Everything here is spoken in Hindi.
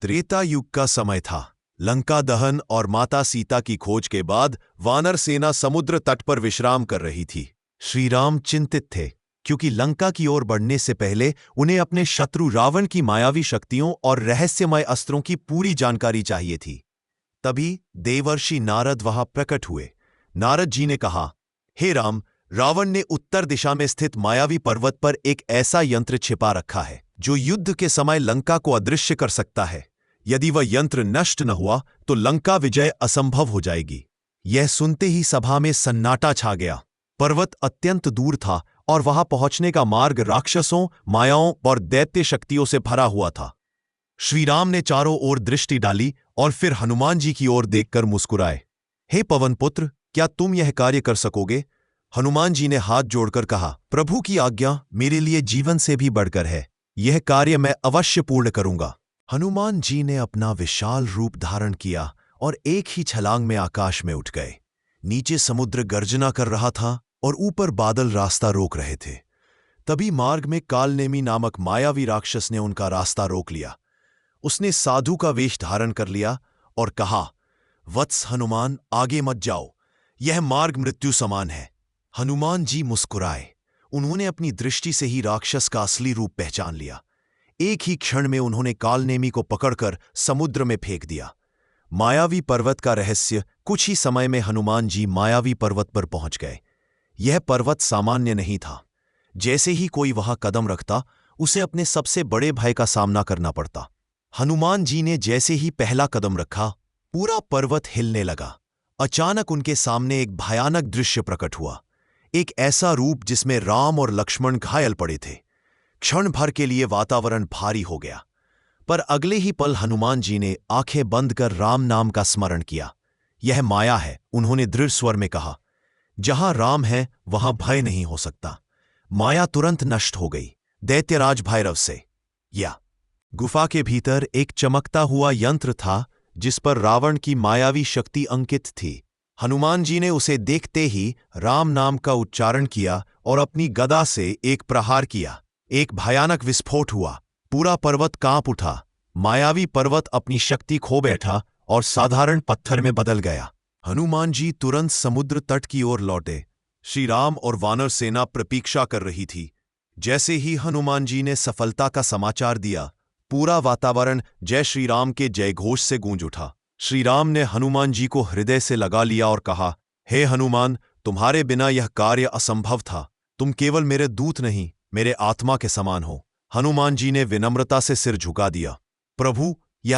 त्रेता युग का समय था। लंका दहन और माता सीता की खोज के बाद वानर सेना समुद्र तट पर विश्राम कर रही थी। श्री राम चिंतित थे, क्योंकि लंका की ओर बढ़ने से पहले उन्हें अपने शत्रु रावण की मायावी शक्तियों और रहस्यमय अस्त्रों की पूरी जानकारी चाहिए थी। तभी देवर्षि नारद वहां प्रकट हुए। नारद जी ने कहा, हे राम, रावण ने उत्तर दिशा में स्थित मायावी पर्वत पर एक ऐसा यंत्र छिपा रखा है जो युद्ध के समय लंका को अदृश्य कर सकता है। यदि वह यंत्र नष्ट न हुआ तो लंका विजय असंभव हो जाएगी। यह सुनते ही सभा में सन्नाटा छा गया। पर्वत अत्यंत दूर था और वहां पहुंचने का मार्ग राक्षसों, मायाओं और दैत्य शक्तियों से भरा हुआ था। श्रीराम ने चारों ओर दृष्टि डाली और फिर हनुमान जी की ओर देखकर मुस्कुराए। हे पवन पुत्र, क्या तुम यह कार्य कर सकोगे? हनुमान जी ने हाथ जोड़कर कहा, प्रभु की आज्ञा मेरे लिए जीवन से भी बढ़कर है। यह कार्य मैं अवश्य पूर्ण करूंगा। हनुमान जी ने अपना विशाल रूप धारण किया और एक ही छलांग में आकाश में उठ गए। नीचे समुद्र गर्जना कर रहा था और ऊपर बादल रास्ता रोक रहे थे। तभी मार्ग में कालनेमी नामक मायावी राक्षस ने उनका रास्ता रोक लिया। उसने साधु का वेश धारण कर लिया और कहा, वत्स हनुमान, आगे मत जाओ, यह मार्ग मृत्यु समान है। हनुमान जी मुस्कुराए। उन्होंने अपनी दृष्टि से ही राक्षस का असली रूप पहचान लिया। एक ही क्षण में उन्होंने कालनेमी को पकड़कर समुद्र में फेंक दिया। मायावी पर्वत का रहस्य। कुछ ही समय में हनुमान जी मायावी पर्वत पर पहुंच गए। यह पर्वत सामान्य नहीं था। जैसे ही कोई वहां कदम रखता, उसे अपने सबसे बड़े भय का सामना करना पड़ता। हनुमान जी ने जैसे ही पहला कदम रखा, पूरा पर्वत हिलने लगा। अचानक उनके सामने एक भयानक दृश्य प्रकट हुआ। एक ऐसा रूप जिसमें राम और लक्ष्मण घायल पड़े थे। क्षण भर के लिए वातावरण भारी हो गया, पर अगले ही पल हनुमान जी ने आंखें बंद कर राम नाम का स्मरण किया। यह माया है, उन्होंने दृढ़ स्वर में कहा। जहां राम है वहां भय नहीं हो सकता। माया तुरंत नष्ट हो गई। दैत्यराज भैरव से या गुफा के भीतर एक चमकता हुआ यंत्र था जिस पर रावण की मायावी शक्ति अंकित थी। हनुमान जी ने उसे देखते ही राम नाम का उच्चारण किया और अपनी गदा से एक प्रहार किया। एक भयानक विस्फोट हुआ। पूरा पर्वत कांप उठा। मायावी पर्वत अपनी शक्ति खो बैठा और साधारण पत्थर में बदल गया। हनुमान जी तुरंत समुद्र तट की ओर लौटे। श्री राम और वानर सेना प्रतीक्षा कर रही थी। जैसे ही हनुमान जी ने सफलता का समाचार दिया, पूरा वातावरण जय श्री राम के जयघोष से गूंज उठा। श्री राम ने हनुमान जी को हृदय से लगा लिया और कहा, हे हनुमान, तुम्हारे बिना यह कार्य असंभव था। तुम केवल मेरे दूत नहीं, मेरे आत्मा के समान हो। हनुमान जी ने विनम्रता से सिर झुका दिया। प्रभु,